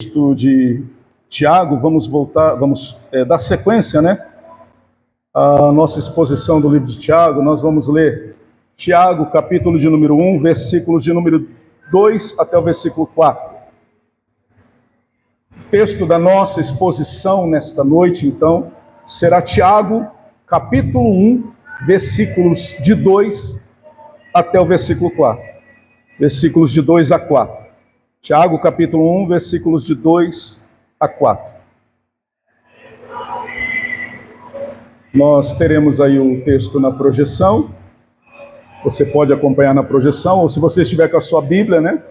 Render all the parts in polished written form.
Texto de Tiago, vamos dar sequência, à nossa exposição do livro de Tiago. Nós vamos ler Tiago, capítulo de número 1, versículos de número 2 até o versículo 4. O texto da nossa exposição nesta noite, então, será Tiago, capítulo 1, versículos de 2 até o versículo 4. Versículos de 2 a 4. Tiago, capítulo 1, versículos de 2 a 4. Nós teremos aí o texto na projeção. Você pode acompanhar na projeção, ou se você estiver com a sua Bíblia,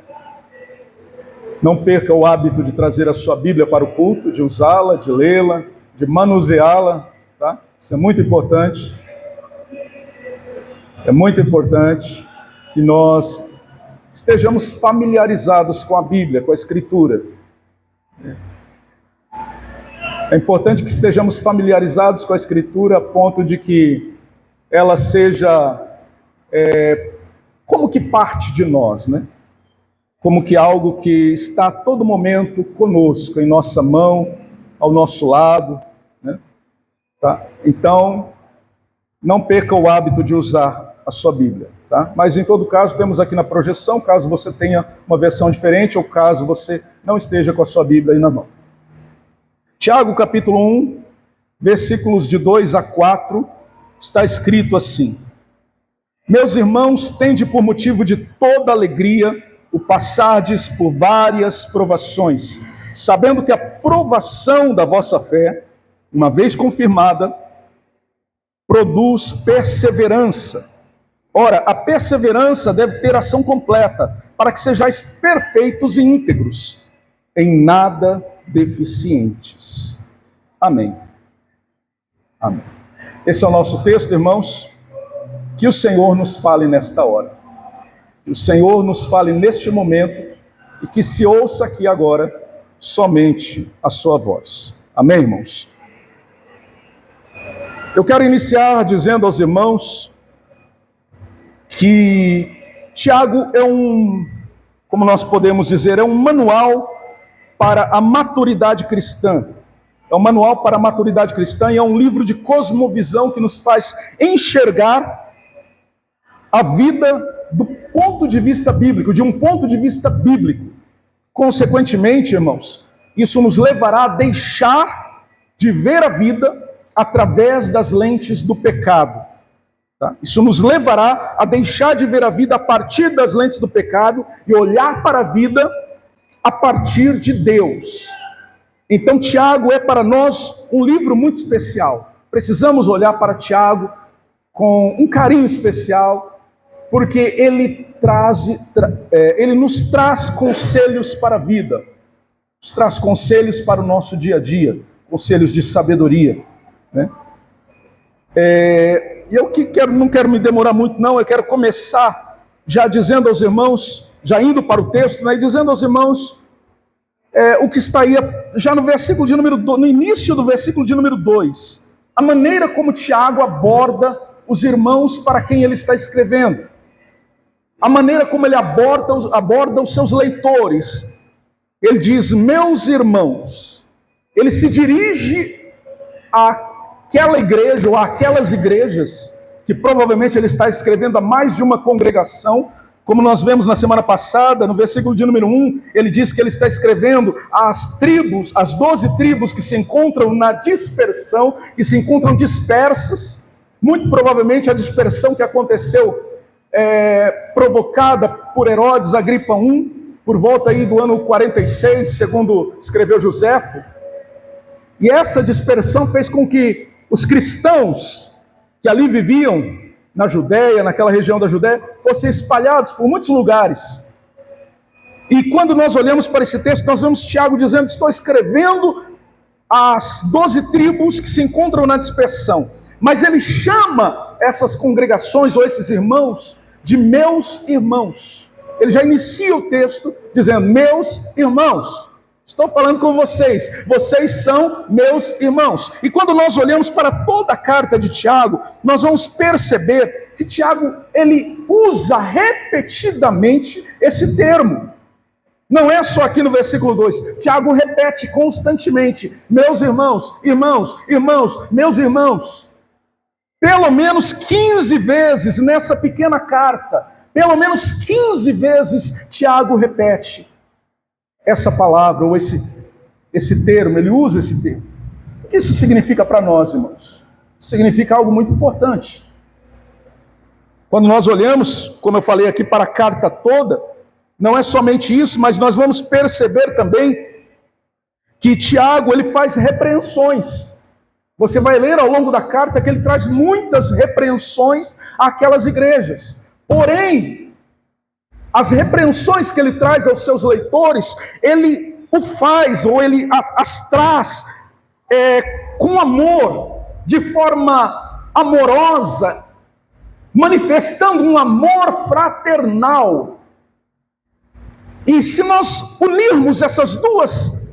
não perca o hábito de trazer a sua Bíblia para o culto, de usá-la, de lê-la, de manuseá-la, tá? Isso é muito importante. É muito importante que nós estejamos familiarizados com a Bíblia, com a Escritura. É importante que estejamos familiarizados com a Escritura a ponto de que ela seja como que parte de nós, Como que algo que está a todo momento conosco, em nossa mão, ao nosso lado, Tá? Então, não perca o hábito de usar a sua Bíblia. Tá? Mas em todo caso, temos aqui na projeção, caso você tenha uma versão diferente ou caso você não esteja com a sua Bíblia aí na mão. Tiago, capítulo 1, versículos de 2 a 4, está escrito assim: Meus irmãos, tende por motivo de toda alegria o passardes por várias provações, sabendo que a provação da vossa fé, uma vez confirmada, produz perseverança. Ora, a perseverança deve ter ação completa, para que sejais perfeitos e íntegros, em nada deficientes. Amém. Amém. Esse é o nosso texto, irmãos. Que o Senhor nos fale nesta hora. Que o Senhor nos fale neste momento e que se ouça aqui agora somente a sua voz. Amém, irmãos? Eu quero iniciar dizendo aos irmãos que Tiago é como nós podemos dizer, é um manual para a maturidade cristã. É um manual para a maturidade cristã e é um livro de cosmovisão que nos faz enxergar a vida do ponto de vista bíblico, de um ponto de vista bíblico. Consequentemente, irmãos, isso nos levará a deixar de ver a vida através das lentes do pecado. Tá? Isso nos levará a deixar de ver a vida a partir das lentes do pecado e olhar para a vida a partir de Deus. Então, Tiago é para nós um livro muito especial. Precisamos olhar para Tiago com um carinho especial, porque ele nos traz conselhos para a vida, nos traz conselhos para o nosso dia a dia, conselhos de sabedoria, E eu não quero me demorar muito, não. Eu quero começar já dizendo aos irmãos, já indo para o texto, e dizendo aos irmãos o que está aí já no versículo de número 2, no início do versículo de número 2, a maneira como Tiago aborda os irmãos para quem ele está escrevendo, a maneira como ele aborda os seus leitores. Ele diz, meus irmãos. Ele se dirige àquela igreja ou àquelas igrejas que provavelmente ele está escrevendo a mais de uma congregação. Como nós vemos na semana passada, no versículo de número 1, ele diz que ele está escrevendo às tribos, as 12 tribos que se encontram na dispersão, que se encontram dispersas. Muito provavelmente a dispersão que aconteceu provocada por Herodes Agripa I, por volta aí do ano 46, segundo escreveu Joséfo. E essa dispersão fez com que os cristãos que ali viviam na Judéia, naquela região da Judéia, fossem espalhados por muitos lugares. E quando nós olhamos para esse texto, nós vemos Tiago dizendo, estou escrevendo às 12 tribos que se encontram na dispersão. Mas ele chama essas congregações ou esses irmãos de meus irmãos. Ele já inicia o texto dizendo, meus irmãos. Estou falando com vocês, vocês são meus irmãos. E quando nós olhamos para toda a carta de Tiago, nós vamos perceber que Tiago, ele usa repetidamente esse termo. Não é só aqui no versículo 2. Tiago repete constantemente: meus irmãos, irmãos, irmãos, meus irmãos. Pelo menos 15 vezes nessa pequena carta, pelo menos 15 vezes Tiago repete essa palavra, ou esse termo, ele usa esse termo. O que isso significa para nós, irmãos? Significa algo muito importante. Quando nós olhamos, como eu falei aqui, para a carta toda, não é somente isso, mas nós vamos perceber também que Tiago, ele faz repreensões. Você vai ler ao longo da carta que ele traz muitas repreensões àquelas igrejas. Porém, as repreensões que ele traz aos seus leitores, ele o faz, ou ele as traz com amor, de forma amorosa, manifestando um amor fraternal. E se nós unirmos essas duas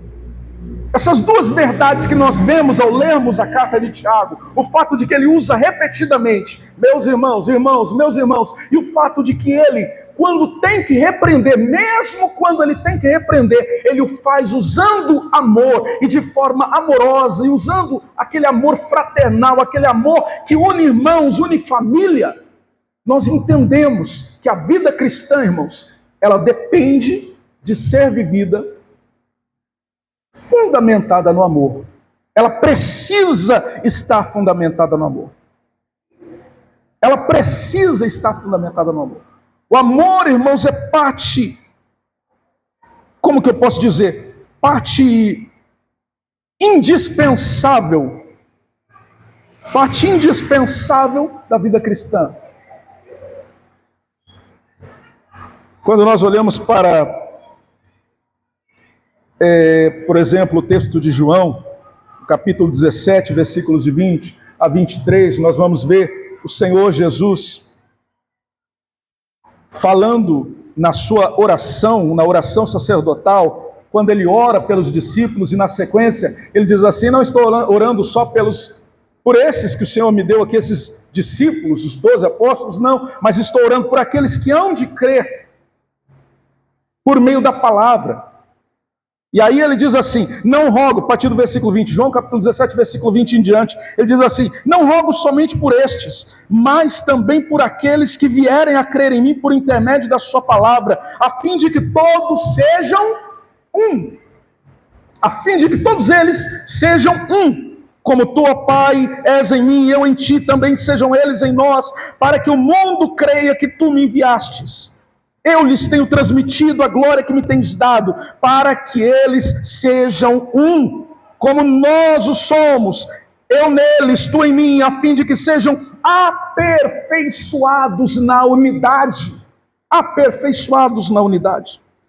verdades que nós vemos ao lermos a carta de Tiago, o fato de que ele usa repetidamente, meus irmãos, irmãos, meus irmãos, e o fato de que ele, quando tem que repreender, mesmo quando ele tem que repreender, ele o faz usando amor e de forma amorosa, e usando aquele amor fraternal, aquele amor que une irmãos, une família. Nós entendemos que a vida cristã, irmãos, ela depende de ser vivida fundamentada no amor. Ela precisa estar fundamentada no amor. Ela precisa estar fundamentada no amor. O amor, irmãos, é parte, como que eu posso dizer? Parte indispensável da vida cristã. Quando nós olhamos para, por exemplo, o texto de João, capítulo 17, versículos de 20 a 23, nós vamos ver o Senhor Jesus falando na sua oração, na oração sacerdotal, quando ele ora pelos discípulos, e na sequência ele diz assim: não estou orando só por esses que o Senhor me deu aqui, esses discípulos, os 12 apóstolos, não, mas estou orando por aqueles que hão de crer por meio da palavra. E aí ele diz assim: não rogo, a partir do versículo 20, João capítulo 17, versículo 20 em diante, ele diz assim: não rogo somente por estes, mas também por aqueles que vierem a crer em mim por intermédio da sua palavra, a fim de que todos sejam um. A fim de que todos eles sejam um. Como tu, ó Pai, és em mim e eu em ti, também sejam eles em nós, para que o mundo creia que tu me enviastes. Eu lhes tenho transmitido a glória que me tens dado, para que eles sejam um, como nós o somos, eu neles, tu em mim, a fim de que sejam aperfeiçoados na unidade,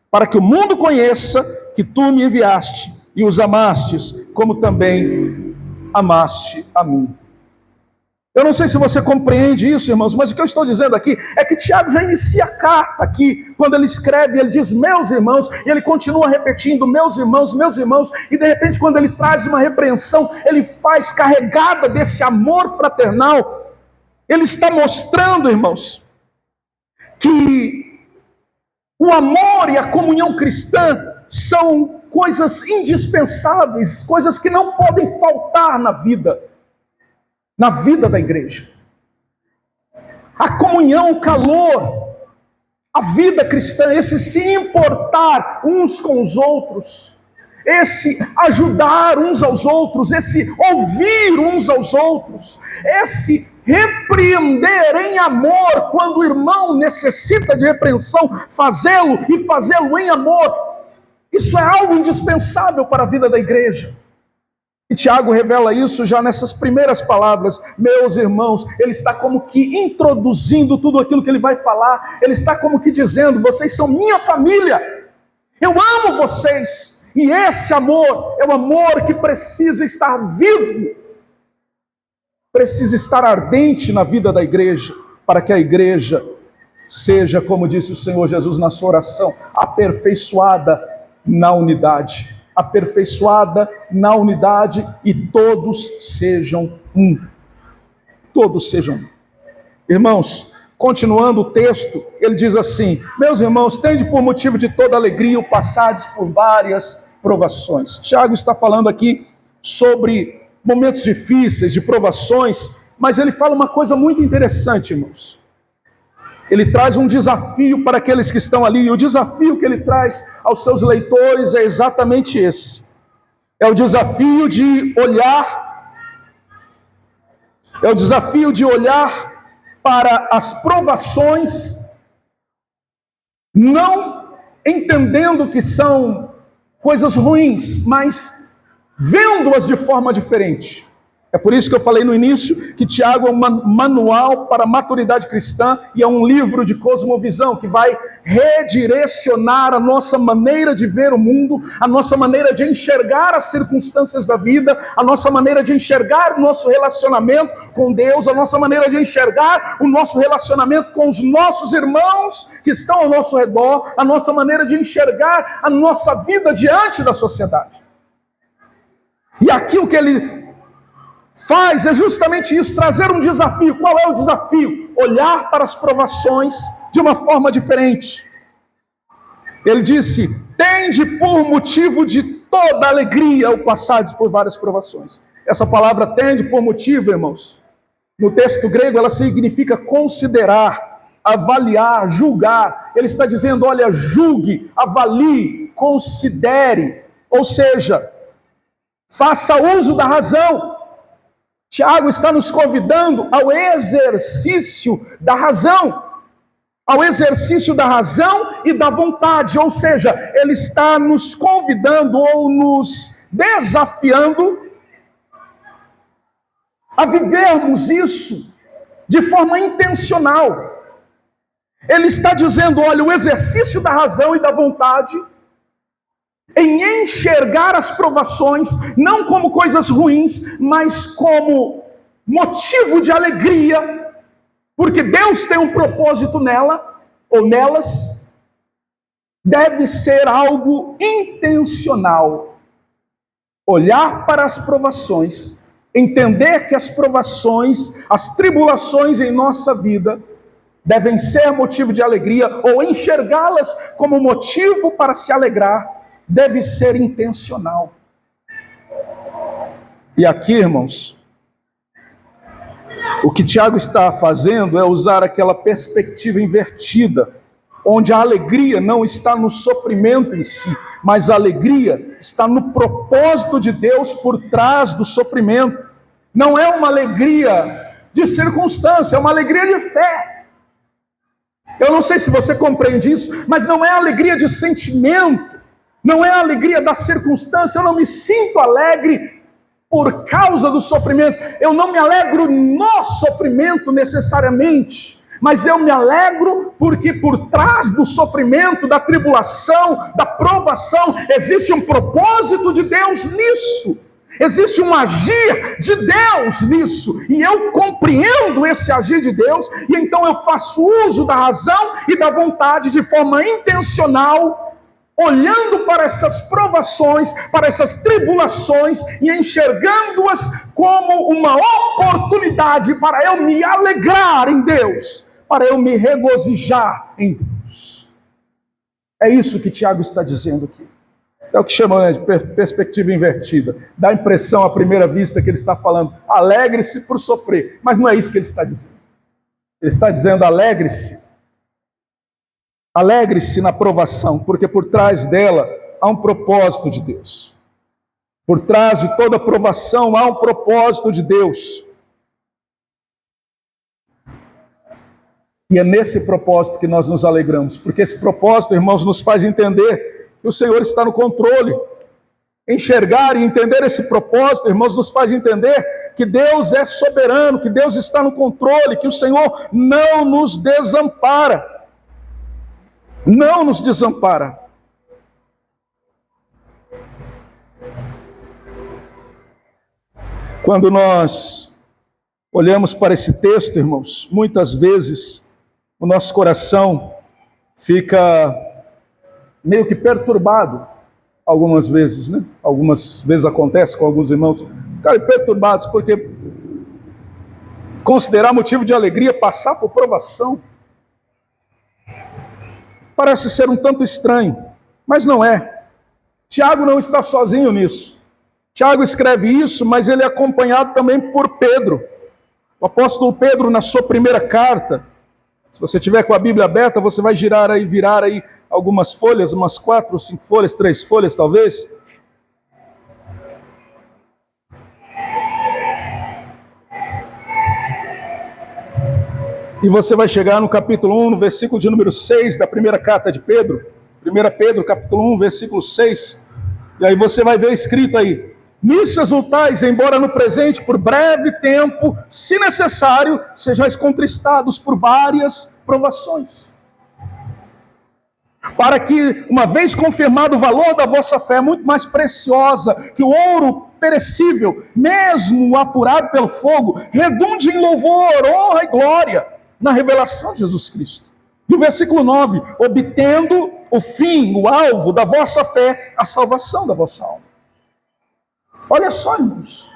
para que o mundo conheça que tu me enviaste e os amastes, como também amaste a mim. Eu não sei se você compreende isso, irmãos, mas o que eu estou dizendo aqui é que Tiago já inicia a carta aqui, quando ele escreve, ele diz meus irmãos, e ele continua repetindo meus irmãos, e de repente quando ele traz uma repreensão, ele faz carregada desse amor fraternal. Ele está mostrando, irmãos, que o amor e a comunhão cristã são coisas indispensáveis, coisas que não podem faltar na vida da igreja. A comunhão, o calor, a vida cristã, esse se importar uns com os outros, esse ajudar uns aos outros, esse ouvir uns aos outros, esse repreender em amor quando o irmão necessita de repreensão, fazê-lo em amor. Isso é algo indispensável para a vida da igreja. E Tiago revela isso já nessas primeiras palavras, meus irmãos. Ele está como que introduzindo tudo aquilo que ele vai falar. Ele está como que dizendo: vocês são minha família, eu amo vocês. E esse amor é um amor que precisa estar vivo, precisa estar ardente na vida da igreja, para que a igreja seja, como disse o Senhor Jesus na sua oração, aperfeiçoada na unidade. Aperfeiçoada na unidade, e todos sejam um. Todos sejam um. Irmãos, continuando o texto, ele diz assim: meus irmãos, tende por motivo de toda alegria o passardes por várias provações. Tiago está falando aqui sobre momentos difíceis, de provações, mas ele fala uma coisa muito interessante, irmãos. Ele traz um desafio para aqueles que estão ali, e o desafio que ele traz aos seus leitores é exatamente esse. É o desafio de olhar para as provações, não entendendo que são coisas ruins, mas vendo-as de forma diferente. É por isso que eu falei no início que Tiago é um manual para a maturidade cristã e é um livro de cosmovisão que vai redirecionar a nossa maneira de ver o mundo, a nossa maneira de enxergar as circunstâncias da vida, a nossa maneira de enxergar o nosso relacionamento com Deus, a nossa maneira de enxergar o nosso relacionamento com os nossos irmãos que estão ao nosso redor, a nossa maneira de enxergar a nossa vida diante da sociedade. E aqui o que ele faz é justamente isso, trazer um desafio. Qual é o desafio? Olhar para as provações de uma forma diferente. Ele disse: tende por motivo de toda alegria o passares por várias provações. Essa palavra tende por motivo, irmãos, no texto grego ela significa considerar, avaliar, julgar. Ele está dizendo: olha, julgue, avalie, considere, ou seja, faça uso da razão. Tiago está nos convidando ao exercício da razão, ao exercício da razão e da vontade, ou seja, ele está nos convidando ou nos desafiando a vivermos isso de forma intencional. Ele está dizendo: olha, o exercício da razão e da vontade em enxergar as provações, não como coisas ruins, mas como motivo de alegria, porque Deus tem um propósito nela, ou nelas, deve ser algo intencional. Olhar para as provações, entender que as provações, as tribulações em nossa vida, devem ser motivo de alegria, ou enxergá-las como motivo para se alegrar, deve ser intencional. E aqui, irmãos, o que Tiago está fazendo é usar aquela perspectiva invertida, onde a alegria não está no sofrimento em si, mas a alegria está no propósito de Deus por trás do sofrimento. Não é uma alegria de circunstância, é uma alegria de fé. Eu não sei se você compreende isso, mas não é alegria de sentimento, não é a alegria da circunstância. Eu não me sinto alegre por causa do sofrimento. Eu não me alegro no sofrimento necessariamente, mas eu me alegro porque por trás do sofrimento, da tribulação, da provação, existe um propósito de Deus nisso. Existe um agir de Deus nisso. E eu compreendo esse agir de Deus, e então eu faço uso da razão e da vontade de forma intencional, olhando para essas provações, para essas tribulações e enxergando-as como uma oportunidade para eu me alegrar em Deus, para eu me regozijar em Deus. É isso que Tiago está dizendo aqui. É o que chama de perspectiva invertida. Dá a impressão à primeira vista que ele está falando: alegre-se por sofrer, mas não é isso que ele está dizendo. Ele está dizendo: alegre-se. Alegre-se na provação, porque por trás dela há um propósito de Deus. Por trás de toda provação há um propósito de Deus. E é nesse propósito que nós nos alegramos, porque esse propósito, irmãos, nos faz entender que o Senhor está no controle. Enxergar e entender esse propósito, irmãos, nos faz entender que Deus é soberano, que Deus está no controle, que o Senhor não nos desampara. Não nos desampara. Quando nós olhamos para esse texto, irmãos, muitas vezes o nosso coração fica meio que perturbado, algumas vezes, né? Algumas vezes acontece com alguns irmãos ficarem perturbados, porque considerar motivo de alegria passar por provação. Parece ser um tanto estranho, mas não é. Tiago não está sozinho nisso. Tiago escreve isso, mas ele é acompanhado também por Pedro. O apóstolo Pedro, na sua primeira carta, se você tiver com a Bíblia aberta, você vai virar aí algumas folhas, umas 4, 5 folhas, 3 folhas talvez. E você vai chegar no capítulo 1, no versículo de número 6 da primeira carta de Pedro. 1 Pedro, capítulo 1, versículo 6. E aí você vai ver escrito aí: nisso exultais, embora no presente, por breve tempo, se necessário, sejais contristados por várias provações. Para que, uma vez confirmado o valor da vossa fé, muito mais preciosa que o ouro perecível, mesmo apurado pelo fogo, redunde em louvor, honra e glória na revelação de Jesus Cristo. E o versículo 9: obtendo o fim, o alvo da vossa fé, a salvação da vossa alma. Olha só, irmãos.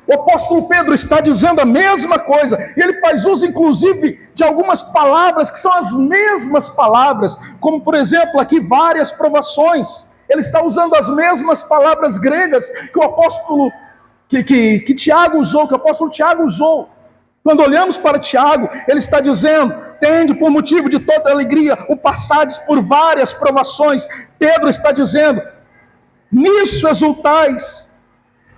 O apóstolo Pedro está dizendo a mesma coisa, e ele faz uso, inclusive, de algumas palavras que são as mesmas palavras, como, por exemplo, aqui, várias provações. Ele está usando as mesmas palavras gregas que o apóstolo, que Tiago usou, que o apóstolo Tiago usou. Quando olhamos para Tiago, ele está dizendo: tende por motivo de toda alegria o passades por várias provações. Pedro está dizendo: nisso exultais,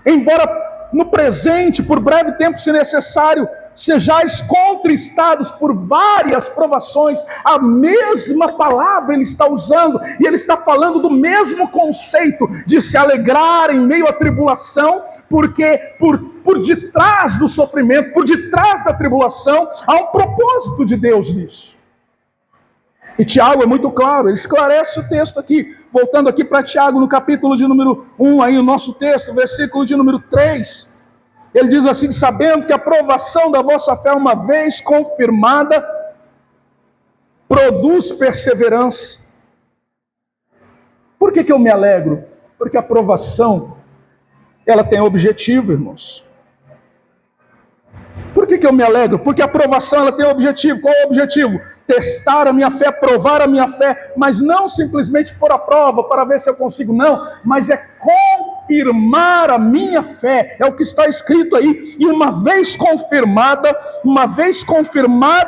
embora no presente, por breve tempo se necessário, sejais contristados por várias provações. A mesma palavra ele está usando, e ele está falando do mesmo conceito de se alegrar em meio à tribulação, porque por detrás do sofrimento, por detrás da tribulação, há um propósito de Deus nisso. E Tiago é muito claro, ele esclarece o texto aqui, voltando aqui para Tiago, no capítulo de número 1, aí o nosso texto, versículo de número 3, ele diz assim: sabendo que a provação da vossa fé, uma vez confirmada, produz perseverança. Por que eu me alegro? Porque a provação, ela tem objetivo, irmãos. Por que eu me alegro? Porque a provação, ela tem objetivo. Qual é o objetivo? Testar a minha fé, provar a minha fé, mas não simplesmente pôr a prova para ver se eu consigo, não, mas é confirmar a minha fé, é o que está escrito aí. E uma vez confirmada,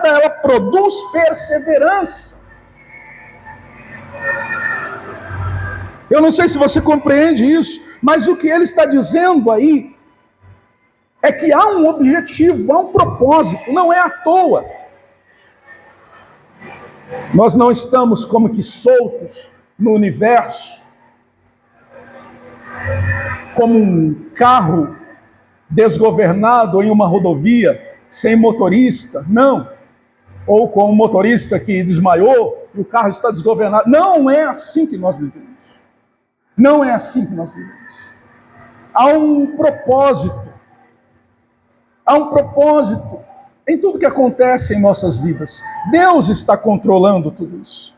ela produz perseverança. Eu não sei se você compreende isso, mas o que ele está dizendo aí é que há um objetivo, há um propósito, não é à toa. Nós não estamos como que soltos no universo, como um carro desgovernado em uma rodovia, sem motorista, não. Ou com um motorista que desmaiou e o carro está desgovernado. Não é assim que nós vivemos. Não é assim que nós vivemos. Há um propósito. Há um propósito em tudo que acontece em nossas vidas. Deus está controlando tudo isso.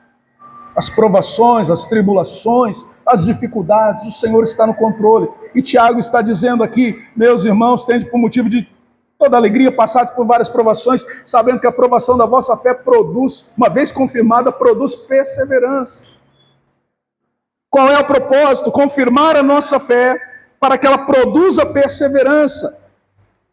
As provações, as tribulações, as dificuldades, o Senhor está no controle. E Tiago está dizendo aqui: meus irmãos, tende por motivo de toda alegria passado por várias provações, sabendo que a provação da vossa fé produz, uma vez confirmada, produz perseverança. Qual é o propósito? Confirmar a nossa fé para que ela produza perseverança.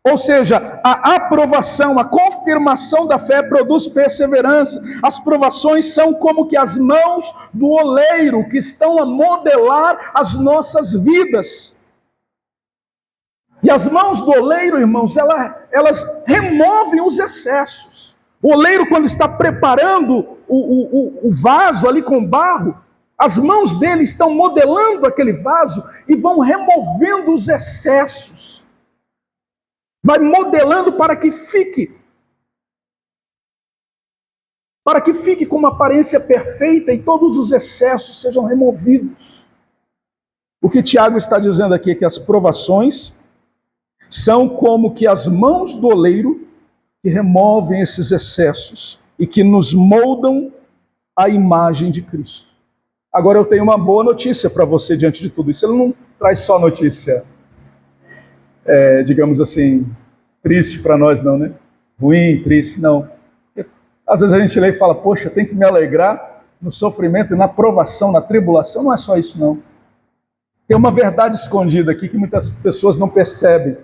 Ou seja, a aprovação, a confirmação da fé produz perseverança. As provações são como que as mãos do oleiro que estão a modelar as nossas vidas. E as mãos do oleiro, irmãos, elas removem os excessos. O oleiro, quando está preparando o vaso ali com barro, as mãos dele estão modelando aquele vaso e vão removendo os excessos. Vai modelando para que fique com uma aparência perfeita e todos os excessos sejam removidos. O que Tiago está dizendo aqui é que as provações são como que as mãos do oleiro que removem esses excessos e que nos moldam a imagem de Cristo. Agora eu tenho uma boa notícia para você diante de tudo isso. Ele não traz só notícia, digamos assim, triste para nós não, né? Ruim, triste, não. Às vezes a gente lê e fala, poxa, tem que me alegrar no sofrimento e na provação, na tribulação. Não é só isso, não. Tem uma verdade escondida aqui que muitas pessoas não percebem.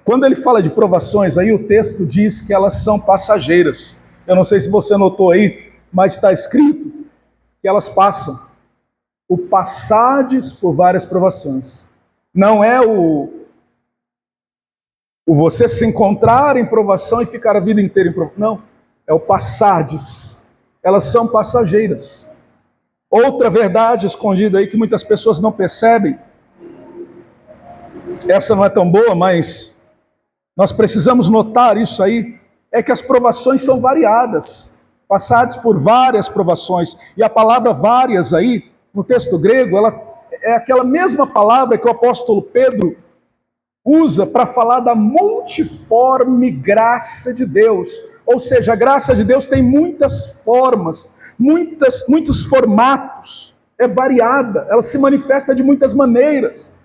Quando ele fala de provações, aí o texto diz que elas são passageiras. Eu não sei se você notou aí, mas está escrito que elas passam. O passades por várias provações. Não é o você se encontrar em provação e ficar a vida inteira em provação. Não, é o passades. Elas são passageiras. Outra verdade escondida aí que muitas pessoas não percebem, essa não é tão boa, mas nós precisamos notar isso aí, é que as provações são variadas, passadas por várias provações, e a palavra várias aí, no texto grego, ela é aquela mesma palavra que o apóstolo Pedro usa para falar da multiforme graça de Deus, ou seja, a graça de Deus tem muitas formas, muitos formatos, é variada, ela se manifesta de muitas maneiras.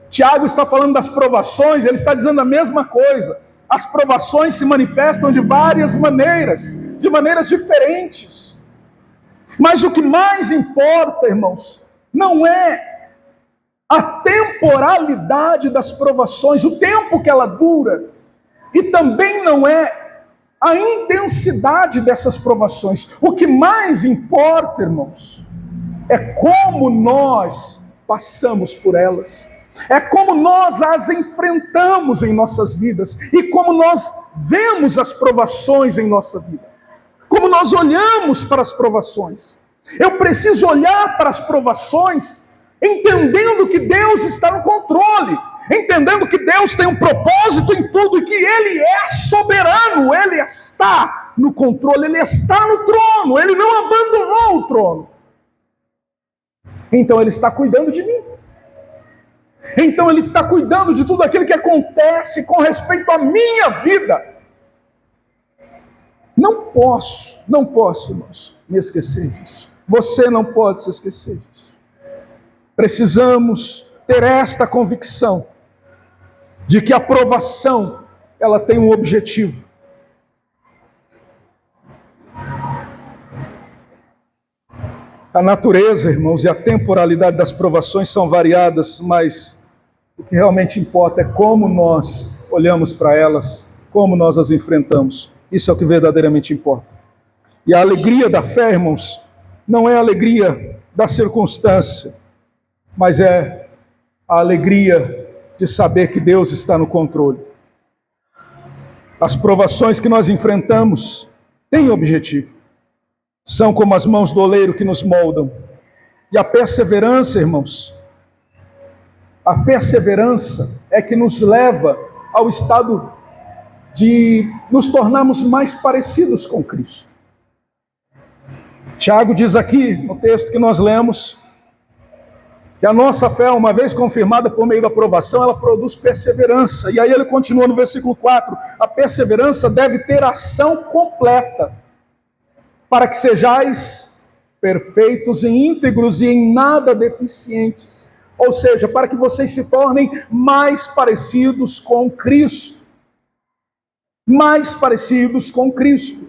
Tiago está falando das provações, ele está dizendo a mesma coisa. As provações se manifestam de várias maneiras, de maneiras diferentes. Mas o que mais importa, irmãos, não é a temporalidade das provações, o tempo que ela dura, e também não é a intensidade dessas provações. O que mais importa, irmãos, é como nós passamos por elas. É como nós as enfrentamos em nossas vidas e como nós vemos as provações em nossa vida. Como nós olhamos para as provações. Eu preciso olhar para as provações entendendo que Deus está no controle, entendendo que Deus tem um propósito em tudo e que Ele é soberano, Ele está no controle, Ele está no trono, Ele não abandonou o trono. Então Ele está cuidando de mim. Então Ele está cuidando de tudo aquilo que acontece com respeito à minha vida. Não posso, irmãos, me esquecer disso. Você não pode se esquecer disso. Precisamos ter esta convicção de que a provação, ela tem um objetivo. A natureza, irmãos, e a temporalidade das provações são variadas, mas o que realmente importa é como nós olhamos para elas, como nós as enfrentamos. Isso é o que verdadeiramente importa. E a alegria da fé, irmãos, não é a alegria da circunstância, mas é a alegria de saber que Deus está no controle. As provações que nós enfrentamos têm objetivo. São como as mãos do oleiro que nos moldam. E a perseverança, irmãos, a perseverança é que nos leva ao estado de nos tornarmos mais parecidos com Cristo. Tiago diz aqui, no texto que nós lemos, que a nossa fé, uma vez confirmada por meio da provação, ela produz perseverança. E aí ele continua no versículo 4, a perseverança deve ter ação completa, para que sejais perfeitos e íntegros e em nada deficientes. Ou seja, para que vocês se tornem mais parecidos com Cristo. Mais parecidos com Cristo.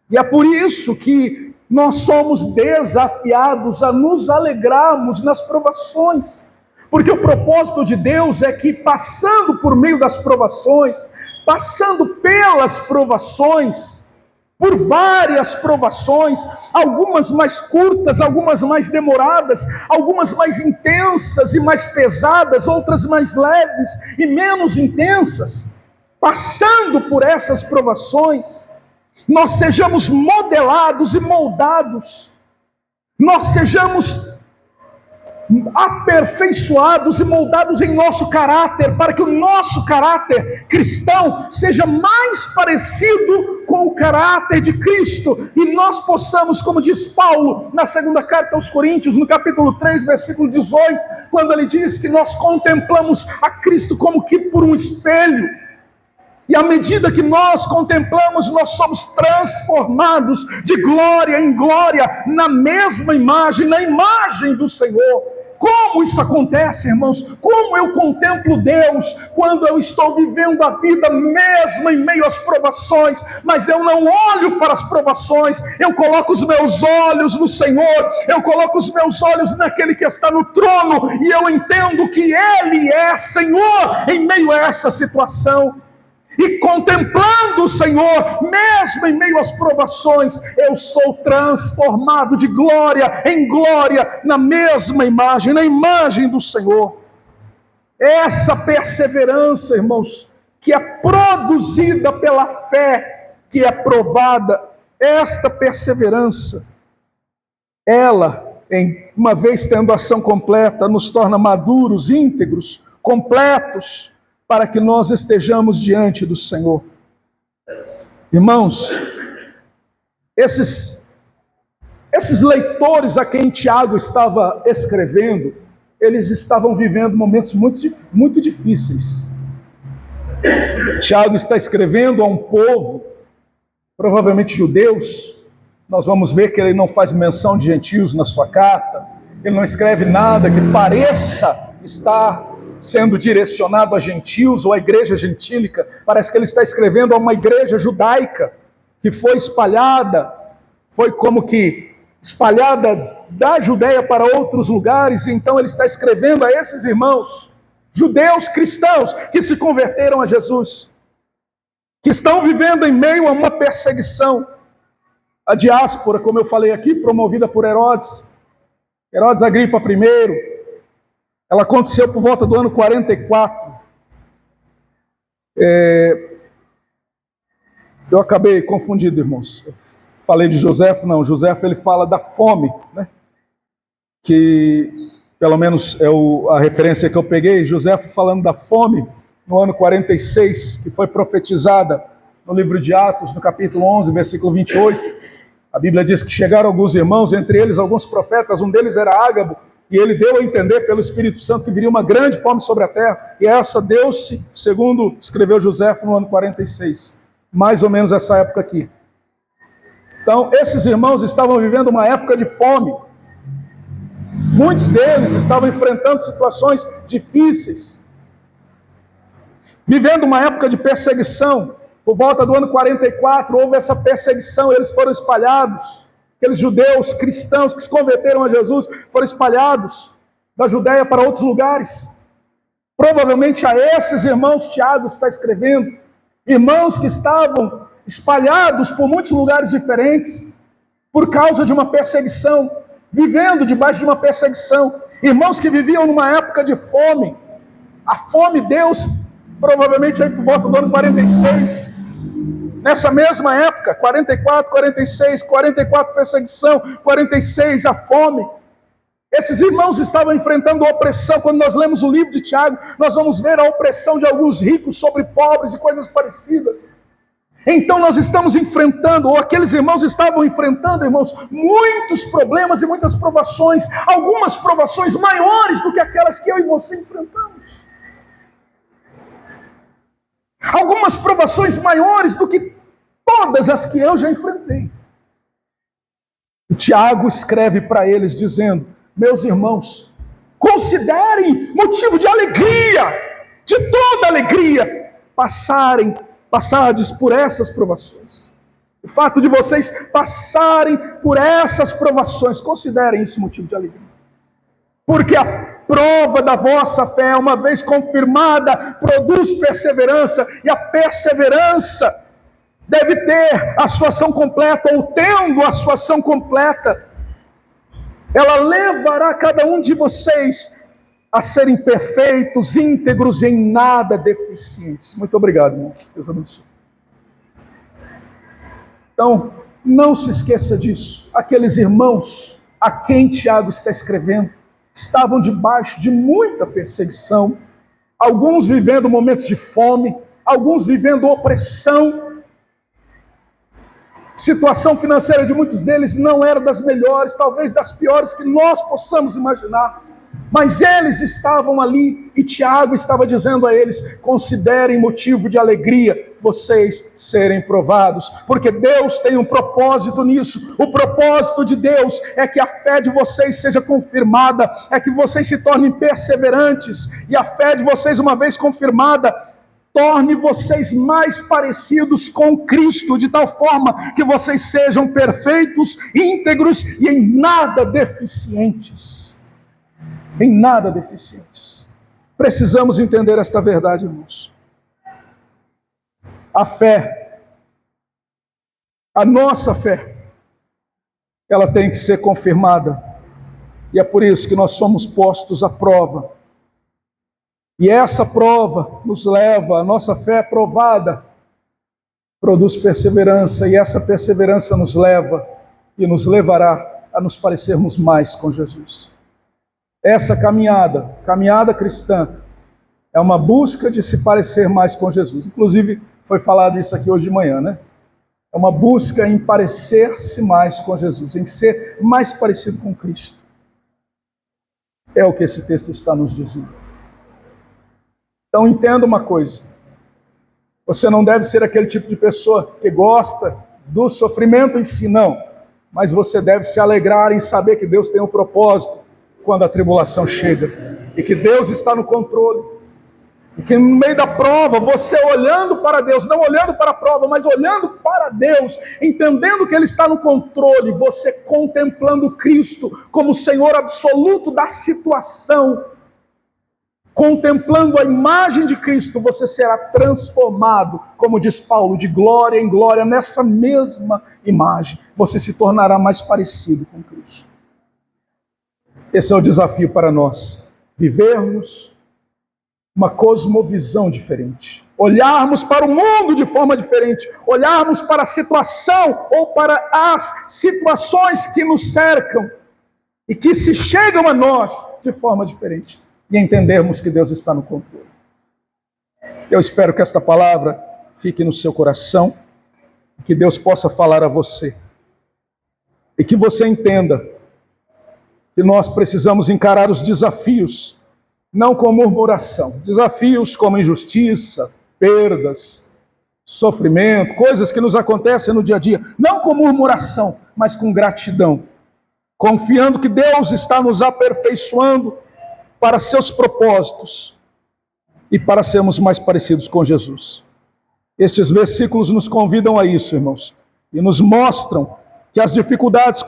E é por isso que nós somos desafiados a nos alegrarmos nas provações. Porque o propósito de Deus é que, passando por meio das provações, passando pelas provações, por várias provações, algumas mais curtas, algumas mais demoradas, algumas mais intensas e mais pesadas, outras mais leves e menos intensas, passando por essas provações, nós sejamos modelados e moldados, nós sejamos aperfeiçoados e moldados em nosso caráter, para que o nosso caráter cristão seja mais parecido com o caráter de Cristo, e nós possamos, como diz Paulo na segunda carta aos Coríntios, no capítulo 3, versículo 18, quando ele diz que nós contemplamos a Cristo como que por um espelho, e à medida que nós contemplamos, nós somos transformados de glória em glória, na mesma imagem, na imagem do Senhor. Como isso acontece, irmãos? Como eu contemplo Deus quando eu estou vivendo a vida mesmo em meio às provações, mas eu não olho para as provações, eu coloco os meus olhos no Senhor, eu coloco os meus olhos naquele que está no trono, e eu entendo que Ele é Senhor em meio a essa situação. E contemplando o Senhor, mesmo em meio às provações, eu sou transformado de glória em glória, na mesma imagem, na imagem do Senhor. Essa perseverança, irmãos, que é produzida pela fé, que é provada, esta perseverança, ela, uma vez tendo ação completa, nos torna maduros, íntegros, completos, para que nós estejamos diante do Senhor. Irmãos, esses leitores a quem Tiago estava escrevendo, eles estavam vivendo momentos muito difíceis. Tiago está escrevendo a um povo, provavelmente judeus. Nós vamos ver que ele não faz menção de gentios na sua carta, ele não escreve nada que pareça estar sendo direcionado a gentios ou à igreja gentílica. Parece que ele está escrevendo a uma igreja judaica que foi espalhada, foi como que espalhada da Judéia para outros lugares. Então ele está escrevendo a esses irmãos, judeus cristãos, que se converteram a Jesus, que estão vivendo em meio a uma perseguição. A diáspora, como eu falei aqui, promovida por Herodes Agripa I, ela aconteceu por volta do ano 44. Eu acabei confundido, irmãos. Eu falei de Joséfo, não. Joséfo, ele fala da fome, né? Que, pelo menos, é a referência que eu peguei. Joséfo falando da fome no ano 46, que foi profetizada no livro de Atos, no capítulo 11, versículo 28. A Bíblia diz que chegaram alguns irmãos, entre eles alguns profetas, um deles era Ágabo, e ele deu a entender pelo Espírito Santo que viria uma grande fome sobre a terra, e essa deu-se, segundo escreveu Joséfo, no ano 46, mais ou menos essa época aqui. Então, esses irmãos estavam vivendo uma época de fome. Muitos deles estavam enfrentando situações difíceis, vivendo uma época de perseguição. Por volta do ano 44, houve essa perseguição, eles foram espalhados. Aqueles judeus cristãos que se converteram a Jesus foram espalhados da Judéia para outros lugares. Provavelmente a esses irmãos Tiago está escrevendo, irmãos que estavam espalhados por muitos lugares diferentes, por causa de uma perseguição, vivendo debaixo de uma perseguição, irmãos que viviam numa época de fome. A fome Deus, provavelmente aí por volta do ano 46, nessa mesma época, 44, 46, 44 perseguição, 46 a fome. Esses irmãos estavam enfrentando a opressão. Quando nós lemos o livro de Tiago, nós vamos ver a opressão de alguns ricos sobre pobres e coisas parecidas. Então nós estamos enfrentando, ou aqueles irmãos estavam enfrentando, irmãos, muitos problemas e muitas provações, algumas provações maiores do que aquelas que eu e você enfrentamos. Algumas provações maiores do que todas as que eu já enfrentei. E Tiago escreve para eles dizendo: meus irmãos, considerem motivo de alegria, de toda alegria, passardes por essas provações. O fato de vocês passarem por essas provações, considerem isso motivo de alegria. Porque a prova da vossa fé, uma vez confirmada, produz perseverança, e a perseverança deve ter a sua ação completa, ou tendo a sua ação completa, ela levará cada um de vocês a serem perfeitos, íntegros, em nada deficientes. Muito obrigado, irmão. Deus abençoe. Então, não se esqueça disso. Aqueles irmãos a quem Tiago está escrevendo estavam debaixo de muita perseguição, alguns vivendo momentos de fome, alguns vivendo opressão. Situação financeira de muitos deles não era das melhores, talvez das piores que nós possamos imaginar. Mas eles estavam ali, e Tiago estava dizendo a eles: considerem motivo de alegria vocês serem provados, porque Deus tem um propósito nisso. O propósito de Deus é que a fé de vocês seja confirmada, é que vocês se tornem perseverantes, e a fé de vocês, uma vez confirmada, torne vocês mais parecidos com Cristo, de tal forma que vocês sejam perfeitos, íntegros e em nada deficientes. Em nada deficientes. Precisamos entender esta verdade, irmãos. A fé, a nossa fé, ela tem que ser confirmada. E é por isso que nós somos postos à prova. E essa prova nos leva, a nossa fé provada, produz perseverança, e essa perseverança nos leva e nos levará a nos parecermos mais com Jesus. Essa caminhada cristã, é uma busca de se parecer mais com Jesus. Inclusive, foi falado isso aqui hoje de manhã, né? É uma busca em parecer-se mais com Jesus, em ser mais parecido com Cristo. É o que esse texto está nos dizendo. Então entenda uma coisa, você não deve ser aquele tipo de pessoa que gosta do sofrimento em si, não, mas você deve se alegrar em saber que Deus tem um propósito quando a tribulação chega, e que Deus está no controle, e que no meio da prova, você olhando para Deus, não olhando para a prova, mas olhando para Deus, entendendo que Ele está no controle, você contemplando Cristo como Senhor absoluto da situação, contemplando a imagem de Cristo, você será transformado, como diz Paulo, de glória em glória, nessa mesma imagem. Você se tornará mais parecido com Cristo. Esse é o desafio para nós, vivermos uma cosmovisão diferente, olharmos para o mundo de forma diferente, olharmos para a situação ou para as situações que nos cercam e que se chegam a nós de forma diferente. E entendermos que Deus está no controle. Eu espero que esta palavra fique no seu coração, que Deus possa falar a você, e que você entenda que nós precisamos encarar os desafios, não com murmuração, desafios como injustiça, perdas, sofrimento, coisas que nos acontecem no dia a dia, não com murmuração, mas com gratidão, confiando que Deus está nos aperfeiçoando para seus propósitos e para sermos mais parecidos com Jesus. Estes versículos nos convidam a isso, irmãos, e nos mostram que as dificuldades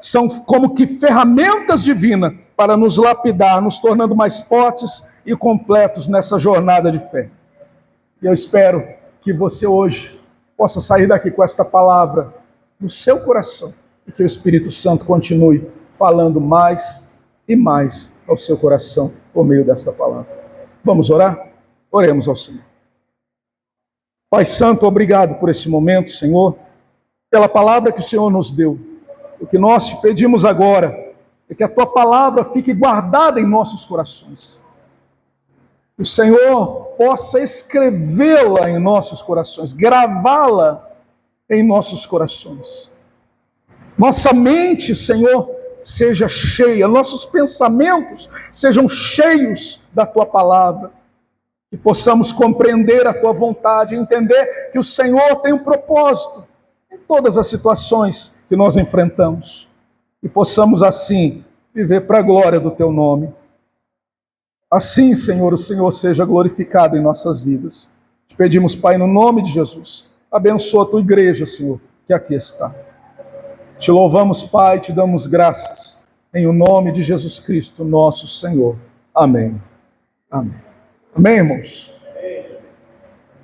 são como que ferramentas divinas para nos lapidar, nos tornando mais fortes e completos nessa jornada de fé. E eu espero que você hoje possa sair daqui com esta palavra no seu coração e que o Espírito Santo continue falando mais e mais ao seu coração por meio desta palavra. Vamos orar? Oremos ao Senhor. Pai Santo, obrigado por esse momento, Senhor, pela palavra que o Senhor nos deu. O que nós te pedimos agora é que a tua palavra fique guardada em nossos corações. O Senhor possa escrevê-la em nossos corações, gravá-la em nossos corações. Nossa mente, Senhor, seja cheia, nossos pensamentos sejam cheios da tua palavra, que possamos compreender a tua vontade, entender que o Senhor tem um propósito em todas as situações que nós enfrentamos, e possamos assim viver para a glória do teu nome. Assim, Senhor, o Senhor seja glorificado em nossas vidas. Te pedimos, Pai, no nome de Jesus, abençoa a tua igreja, Senhor, que aqui está. Te louvamos, Pai, te damos graças, em o nome de Jesus Cristo, nosso Senhor. Amém. Amém. Amém, irmãos?